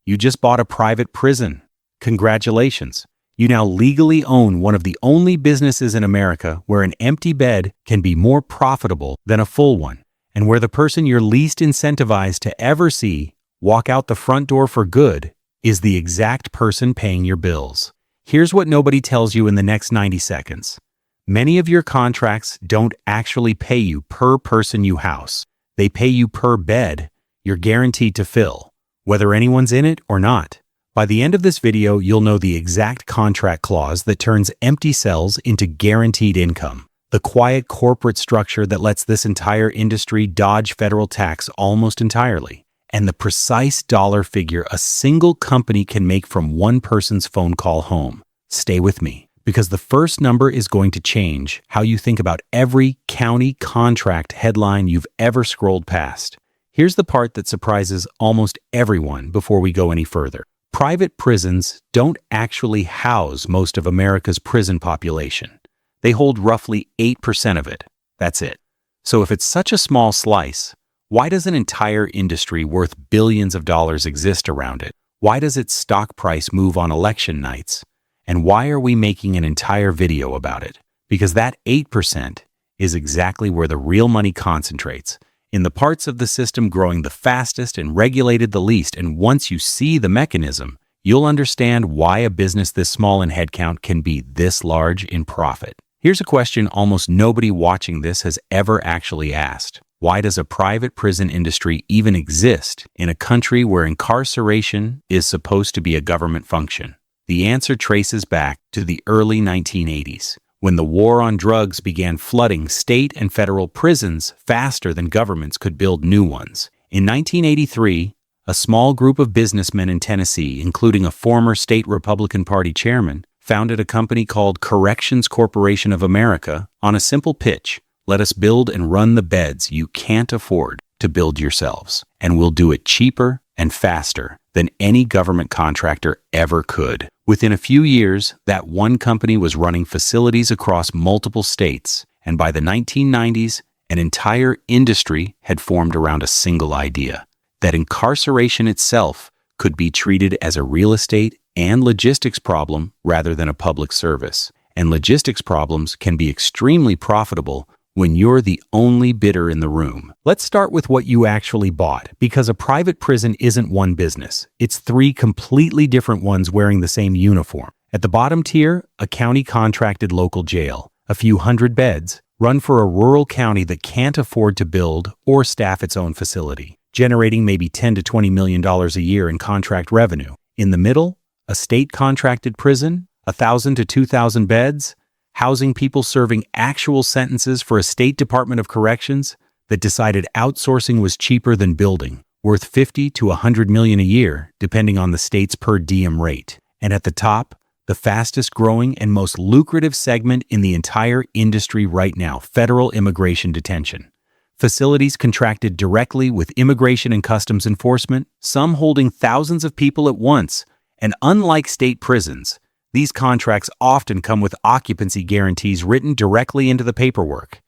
You just bought a private prison. Congratulations. You now legally own one of the only businesses in America where an empty bed can be more profitable than a full one, and where the person you're least incentivized to ever see walk out the front door for good is the exact person paying your bills. Here's what nobody tells you in the next 90 seconds. Many of your contracts don't actually pay you per person you house. They pay you per bed you're guaranteed to fill, whether anyone's in it or not. By the end of this video, you'll know the exact contract clause that turns empty cells into guaranteed income, the quiet corporate structure that lets this entire industry dodge federal tax almost entirely, and the precise dollar figure a single company can make from one person's phone call home. Stay with me, because the first number is going to change how you think about every county contract headline you've ever scrolled past. Here's the part that surprises almost everyone before we go any further. Private prisons don't actually house most of America's prison population. They hold roughly 8% of it. That's it. So if it's such a small slice, why does an entire industry worth billions of dollars exist around it? Why does its stock price move on election nights? And why are we making an entire video about it? Because that 8% is exactly where the real money concentrates, in the parts of the system growing the fastest and regulated the least. And once you see the mechanism, you'll understand why a business this small in headcount can be this large in profit. Here's a question almost nobody watching this has ever actually asked. Why does a private prison industry even exist in a country where incarceration is supposed to be a government function? The answer traces back to the early 1980s, when the war on drugs began flooding state and federal prisons faster than governments could build new ones. In 1983, a small group of businessmen in Tennessee, including a former state Republican Party chairman, founded a company called Corrections Corporation of America on a simple pitch: let us build and run the beds you can't afford to build yourselves, and we'll do it cheaper and faster than any government contractor ever could. Within a few years, that one company was running facilities across multiple states, and by the 1990s, an entire industry had formed around a single idea: that incarceration itself could be treated as a real estate and logistics problem rather than a public service. And logistics problems can be extremely profitable when you're the only bidder in the room. Let's start with what you actually bought, because a private prison isn't one business. It's three completely different ones wearing the same uniform. At the bottom tier, a county contracted local jail, a few hundred beds, run for a rural county that can't afford to build or staff its own facility, generating maybe $10 to $20 million a year in contract revenue. In the middle, a state contracted prison, 1,000 to 2,000 beds, housing people serving actual sentences for a state Department of Corrections that decided outsourcing was cheaper than building, worth 50 to 100 million a year, depending on the state's per diem rate. And at the top, the fastest growing and most lucrative segment in the entire industry right now, federal immigration detention. Facilities contracted directly with Immigration and Customs Enforcement, some holding thousands of people at once. And unlike state prisons, these contracts often come with occupancy guarantees written directly into the paperwork.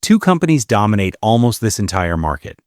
Two companies dominate almost this entire market.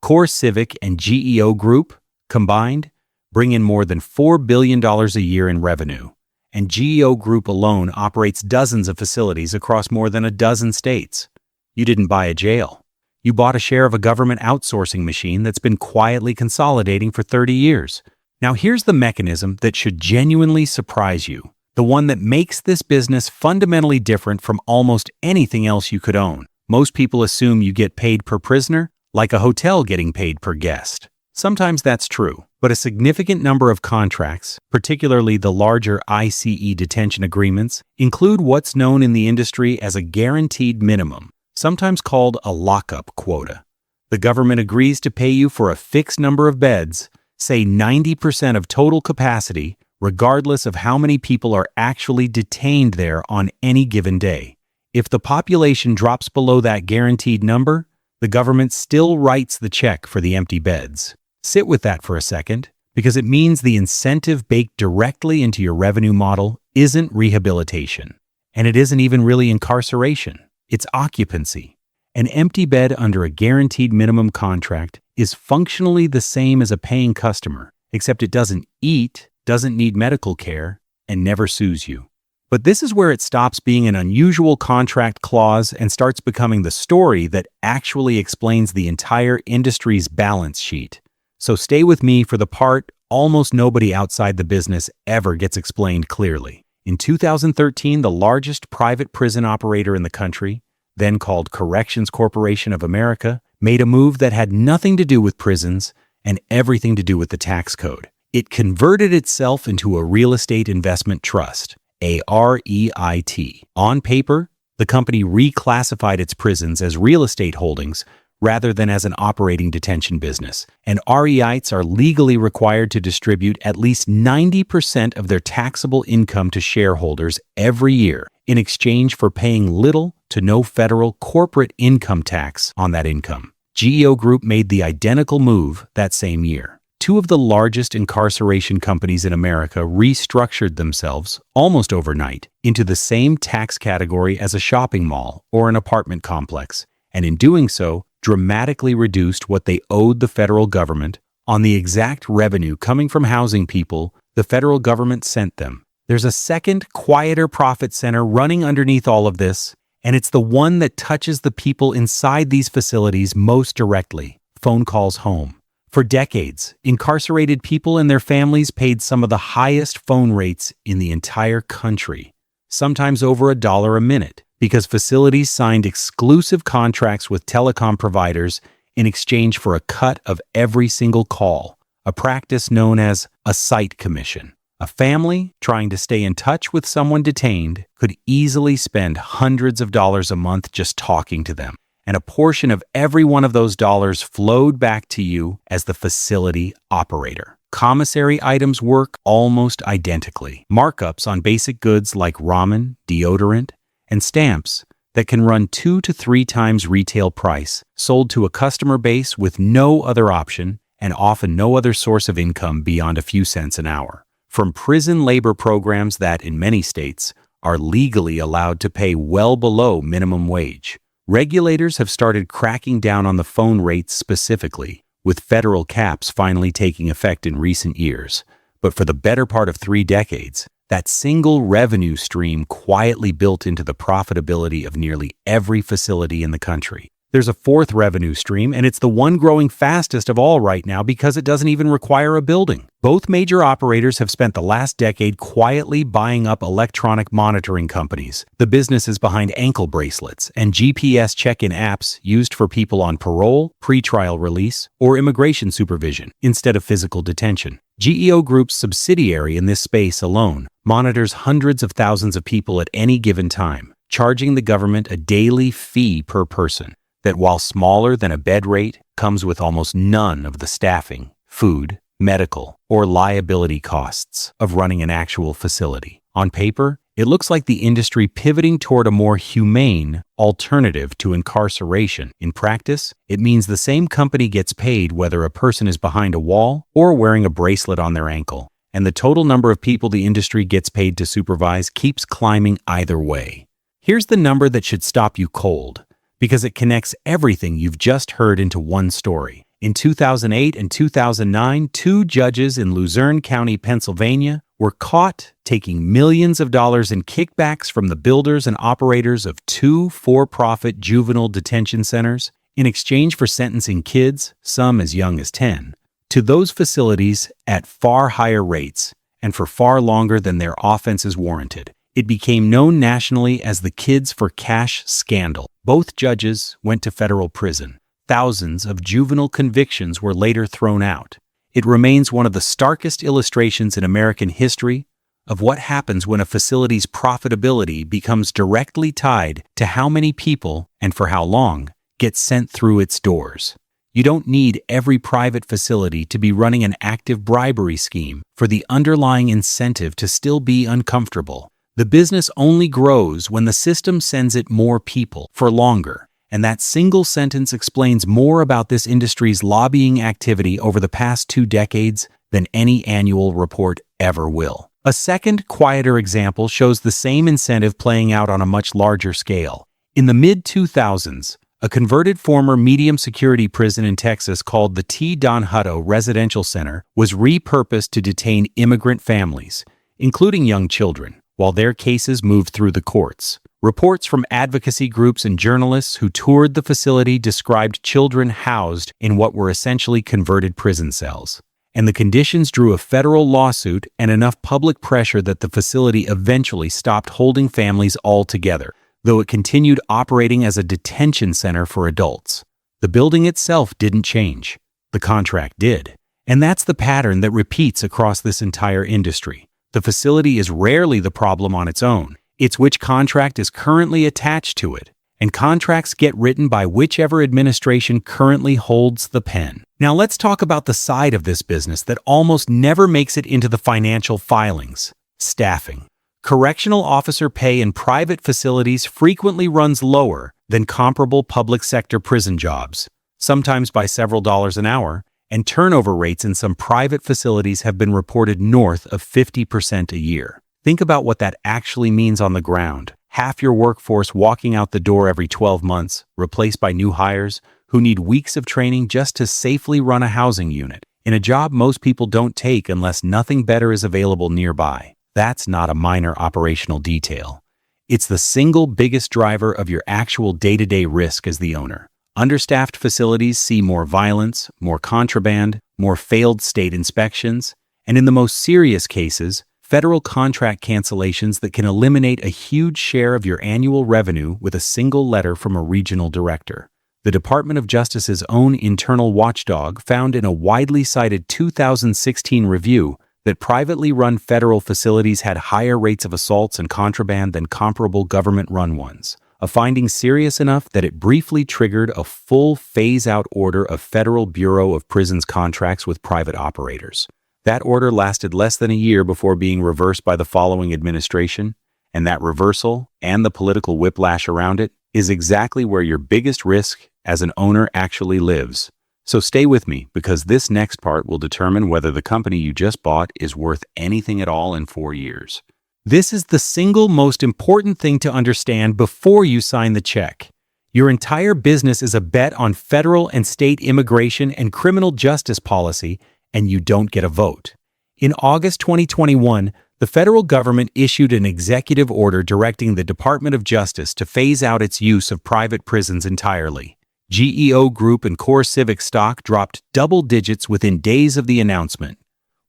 CoreCivic and GEO Group, combined, bring in more than $4 billion a year in revenue. And GEO Group alone operates dozens of facilities across more than a dozen states. You didn't buy a jail. You bought a share of a government outsourcing machine that's been quietly consolidating for 30 years. Now here's the mechanism that should genuinely surprise you. The one that makes this business fundamentally different from almost anything else you could own. Most people assume you get paid per prisoner, like a hotel getting paid per guest. Sometimes that's true, but a significant number of contracts, particularly the larger ICE detention agreements, include what's known in the industry as a guaranteed minimum, sometimes called a lockup quota. The government agrees to pay you for a fixed number of beds, say 90% of total capacity, regardless of how many people are actually detained there on any given day. If the population drops below that guaranteed number, the government still writes the check for the empty beds. Sit with that for a second, because it means the incentive baked directly into your revenue model isn't rehabilitation, and it isn't even really incarceration. It's occupancy. An empty bed under a guaranteed minimum contract is functionally the same as a paying customer, except it doesn't eat, doesn't need medical care, and never sues you. But this is where it stops being an unusual contract clause and starts becoming the story that actually explains the entire industry's balance sheet. So stay with me for the part almost nobody outside the business ever gets explained clearly. In 2013, the largest private prison operator in the country, then called Corrections Corporation of America, made a move that had nothing to do with prisons and everything to do with the tax code. It converted itself into a real estate investment trust, a REIT. On paper, the company reclassified its prisons as real estate holdings rather than as an operating detention business, and REITs are legally required to distribute at least 90% of their taxable income to shareholders every year in exchange for paying little to no federal corporate income tax on that income. GEO Group made the identical move that same year. Two of the largest incarceration companies in America restructured themselves, almost overnight, into the same tax category as a shopping mall or an apartment complex, and in doing so, dramatically reduced what they owed the federal government on the exact revenue coming from housing people the federal government sent them. There's a second, quieter profit center running underneath all of this, and it's the one that touches the people inside these facilities most directly: phone calls home. For decades, incarcerated people and their families paid some of the highest phone rates in the entire country, sometimes over $1 a minute, because facilities signed exclusive contracts with telecom providers in exchange for a cut of every single call, a practice known as a site commission. A family trying to stay in touch with someone detained could easily spend hundreds of dollars a month just talking to them, and a portion of every one of those dollars flowed back to you as the facility operator. Commissary items work almost identically. Markups on basic goods like ramen, deodorant, and stamps that can run 2 to 3 times retail price, sold to a customer base with no other option and often no other source of income beyond a few cents an hour. From prison labor programs that, in many states, are legally allowed to pay well below minimum wage. Regulators have started cracking down on the phone rates specifically, with federal caps finally taking effect in recent years. But for the better part of 3 decades, that single revenue stream quietly built into the profitability of nearly every facility in the country. There's a fourth revenue stream, and it's the one growing fastest of all right now because it doesn't even require a building. Both major operators have spent the last decade quietly buying up electronic monitoring companies, the businesses behind ankle bracelets and GPS check-in apps used for people on parole, pretrial release, or immigration supervision instead of physical detention. GEO Group's subsidiary in this space alone monitors hundreds of thousands of people at any given time, charging the government a daily fee per person that, while smaller than a bed rate, comes with almost none of the staffing, food, medical, or liability costs of running an actual facility. On paper, it looks like the industry pivoting toward a more humane alternative to incarceration. In practice, it means the same company gets paid whether a person is behind a wall or wearing a bracelet on their ankle, and the total number of people the industry gets paid to supervise keeps climbing either way. Here's the number that should stop you cold, because it connects everything you've just heard into one story. In 2008 and 2009, 2 judges in Luzerne County, Pennsylvania, were caught taking millions of dollars in kickbacks from the builders and operators of 2 for-profit juvenile detention centers in exchange for sentencing kids, some as young as 10, to those facilities at far higher rates and for far longer than their offenses warranted. It became known nationally as the Kids for Cash scandal. Both judges went to federal prison. Thousands of juvenile convictions were later thrown out. It remains one of the starkest illustrations in American history of what happens when a facility's profitability becomes directly tied to how many people, and for how long, get sent through its doors. You don't need every private facility to be running an active bribery scheme for the underlying incentive to still be uncomfortable. The business only grows when the system sends it more people for longer, and that single sentence explains more about this industry's lobbying activity over the past 2 decades than any annual report ever will. A second, quieter example shows the same incentive playing out on a much larger scale. In the mid-2000s, A converted former medium-security prison in Texas called the T. Don Hutto Residential Center was repurposed to detain immigrant families, including young children, while their cases moved through the courts. Reports from advocacy groups and journalists who toured the facility described children housed in what were essentially converted prison cells. And the conditions drew a federal lawsuit and enough public pressure that the facility eventually stopped holding families altogether, though it continued operating as a detention center for adults. The building itself didn't change. The contract did. And that's the pattern that repeats across this entire industry. The facility is rarely the problem on its own. It's which contract is currently attached to it, and contracts get written by whichever administration currently holds the pen. Now let's talk about the side of this business that almost never makes it into the financial filings: staffing. Correctional officer pay in private facilities frequently runs lower than comparable public sector prison jobs, sometimes by several dollars an hour, and turnover rates in some private facilities have been reported north of 50% a year. Think about what that actually means on the ground. Half your workforce walking out the door every 12 months, replaced by new hires who need weeks of training just to safely run a housing unit, in a job most people don't take unless nothing better is available nearby. That's not a minor operational detail. It's the single biggest driver of your actual day-to-day risk as the owner. Understaffed facilities see more violence, more contraband, more failed state inspections, and in the most serious cases, federal contract cancellations that can eliminate a huge share of your annual revenue with a single letter from a regional director. The Department of Justice's own internal watchdog found in a widely cited 2016 review that privately run federal facilities had higher rates of assaults and contraband than comparable government-run ones, a finding serious enough that it briefly triggered a full phase-out order of Federal Bureau of Prisons contracts with private operators. That order lasted less than a year before being reversed by the following administration, and that reversal, and the political whiplash around it, is exactly where your biggest risk as an owner actually lives. So stay with me, because this next part will determine whether the company you just bought is worth anything at all in 4 years. This is the single most important thing to understand before you sign the check. Your entire business is a bet on federal and state immigration and criminal justice policy, and you don't get a vote. In August 2021, the federal government issued an executive order directing the Department of Justice to phase out its use of private prisons entirely. GEO Group and CoreCivic stock dropped double digits within days of the announcement,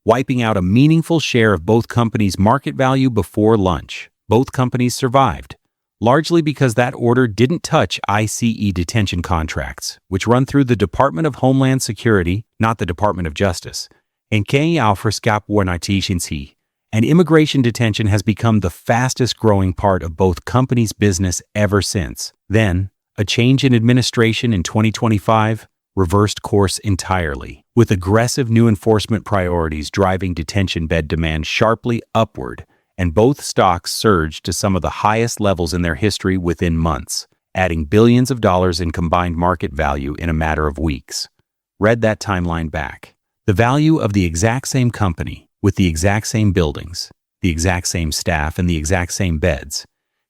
wiping out a meaningful share of both companies' market value before lunch. Both companies survived, largely because that order didn't touch ICE detention contracts, which run through the Department of Homeland Security, not the Department of Justice. And immigration detention has become the fastest-growing part of both companies' business ever since. Then, a change in administration in 2025 reversed course entirely, with aggressive new enforcement priorities driving detention bed demand sharply upward, and both stocks surged to some of the highest levels in their history within months, adding billions of dollars in combined market value in a matter of weeks. Read that timeline back. The value of the exact same company, with the exact same buildings, the exact same staff, and the exact same beds,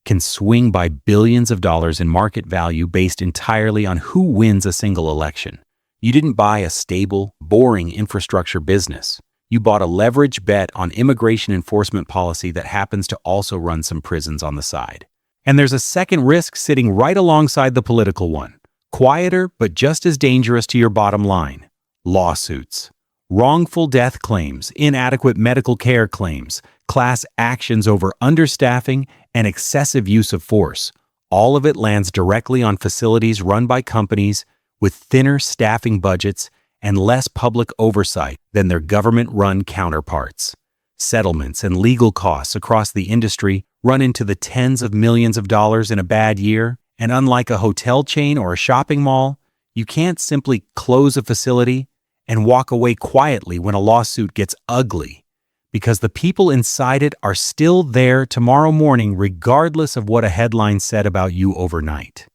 can swing by billions of dollars in market value based entirely on who wins a single election. You didn't buy a stable, boring infrastructure business. You bought a leverage bet on immigration enforcement policy that happens to also run some prisons on the side. And there's a second risk sitting right alongside the political one. Quieter, but just as dangerous to your bottom line. Lawsuits. Wrongful death claims, inadequate medical care claims, class actions over understaffing, and excessive use of force. All of it lands directly on facilities run by companies with thinner staffing budgets and less public oversight than their government-run counterparts. Settlements and legal costs across the industry run into the tens of millions of dollars in a bad year, and unlike a hotel chain or a shopping mall, you can't simply close a facility and walk away quietly when a lawsuit gets ugly, because the people inside it are still there tomorrow morning regardless of what a headline said about you overnight.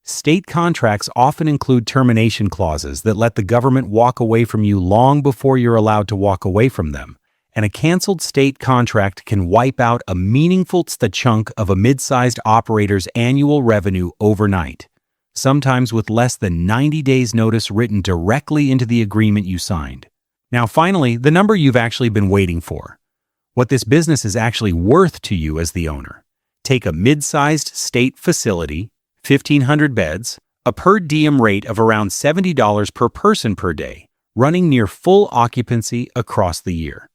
State contracts often include termination clauses that let the government walk away from you long before you're allowed to walk away from them, and a canceled state contract can wipe out a meaningful chunk of a mid-sized operator's annual revenue overnight. sometimes with less than 90 days' notice written directly into the agreement you signed. Now, finally, the number you've actually been waiting for. What this business is actually worth to you as the owner. Take a mid-sized state facility, 1,500 beds, a per diem rate of around $70 per person per day, running near full occupancy across the year.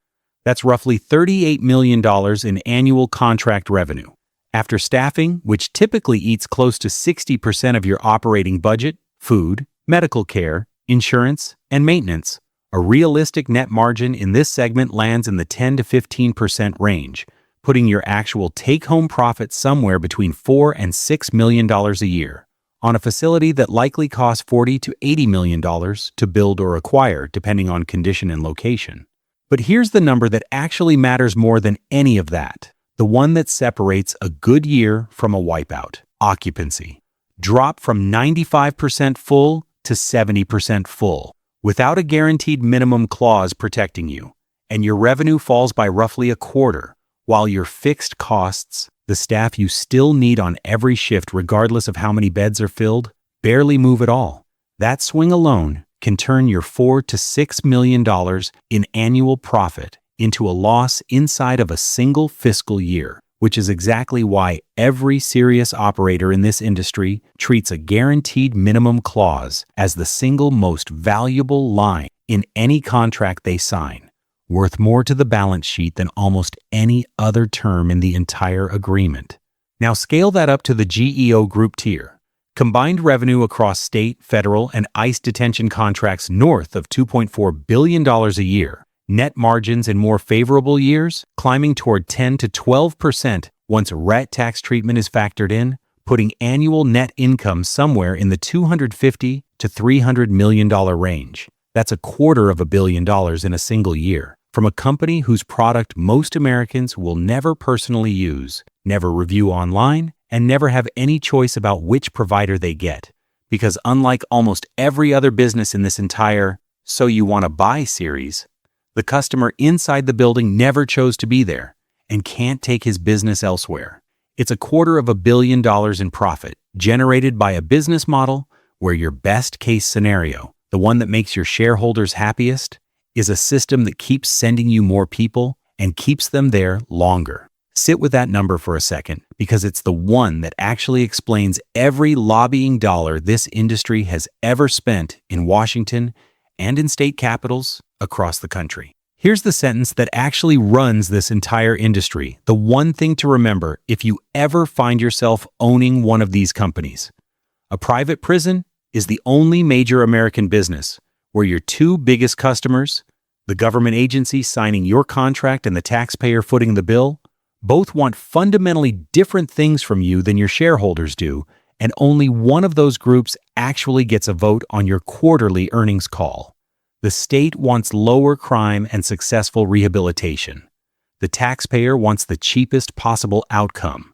That's roughly $38 million in annual contract revenue. After staffing, which typically eats close to 60% of your operating budget, food, medical care, insurance, and maintenance, a realistic net margin in this segment lands in the 10 to 15% range, putting your actual take-home profit somewhere between $4 and $6 million a year, on a facility that likely costs $40 to $80 million to build or acquire, depending on condition and location. But here's the number that actually matters more than any of that. The one that separates a good year from a wipeout. Occupancy. Drop from 95% full to 70% full, without a guaranteed minimum clause protecting you, and your revenue falls by roughly a quarter, while your fixed costs, the staff you still need on every shift regardless of how many beds are filled, barely move at all. That swing alone can turn your $4 to $6 million in annual profit into a loss inside of a single fiscal year, which is exactly why every serious operator in this industry treats a guaranteed minimum clause as the single most valuable line in any contract they sign, worth more to the balance sheet than almost any other term in the entire agreement. Now scale that up to the GEO Group tier. Combined revenue across state, federal, and ICE detention contracts north of $2.4 billion a year. Net margins in more favorable years climbing toward 10 to 12% once REIT tax treatment is factored in, putting annual net income somewhere in the $250 to $300 million range. That's $250 million in a single year, from a company whose product most Americans will never personally use, never review online, and never have any choice about which provider they get. Because unlike almost every other business in this entire "So You Want to Buy" series, the customer inside the building never chose to be there and can't take his business elsewhere. It's $250 million in profit generated by a business model where your best case scenario, the one that makes your shareholders happiest, is a system that keeps sending you more people and keeps them there longer. Sit with that number for a second, because it's the one that actually explains every lobbying dollar this industry has ever spent in Washington and in state capitals across the country. Here's the sentence that actually runs this entire industry, the one thing to remember if you ever find yourself owning one of these companies. A private prison is the only major American business where your two biggest customers, the government agency signing your contract and the taxpayer footing the bill, both want fundamentally different things from you than your shareholders do, and only one of those groups actually gets a vote on your quarterly earnings call. The state wants lower crime and successful rehabilitation. The taxpayer wants the cheapest possible outcome.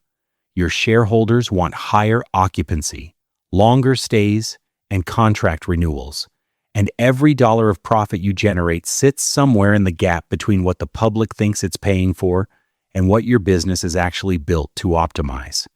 Your shareholders want higher occupancy, longer stays, and contract renewals. And every dollar of profit you generate sits somewhere in the gap between what the public thinks it's paying for and what your business is actually built to optimize.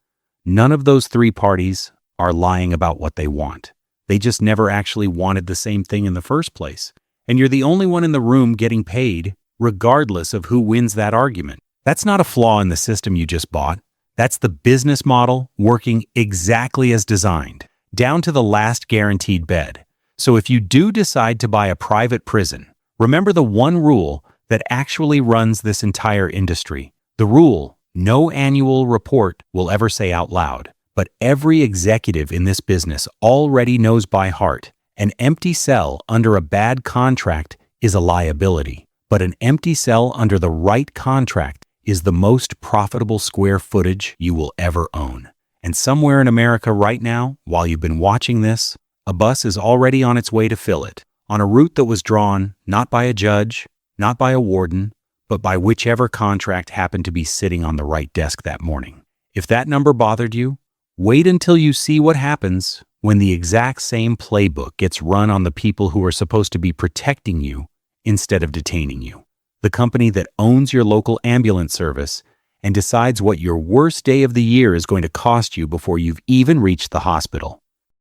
None of those three parties are lying about what they want. They just never actually wanted the same thing in the first place. And you're the only one in the room getting paid, regardless of who wins that argument. That's not a flaw in the system you just bought. That's the business model working exactly as designed, down to the last guaranteed bed. So if you do decide to buy a private prison, remember the one rule that actually runs this entire industry. The rule no annual report will ever say out loud, but every executive in this business already knows by heart. An empty cell under a bad contract is a liability, but an empty cell under the right contract is the most profitable square footage you will ever own. And somewhere in America right now, while you've been watching this, a bus is already on its way to fill it, on a route that was drawn not by a judge, not by a warden, but by whichever contract happened to be sitting on the right desk that morning. If that number bothered you, wait until you see what happens when the exact same playbook gets run on the people who are supposed to be protecting you instead of detaining you. The company that owns your local ambulance service and decides what your worst day of the year is going to cost you before you've even reached the hospital.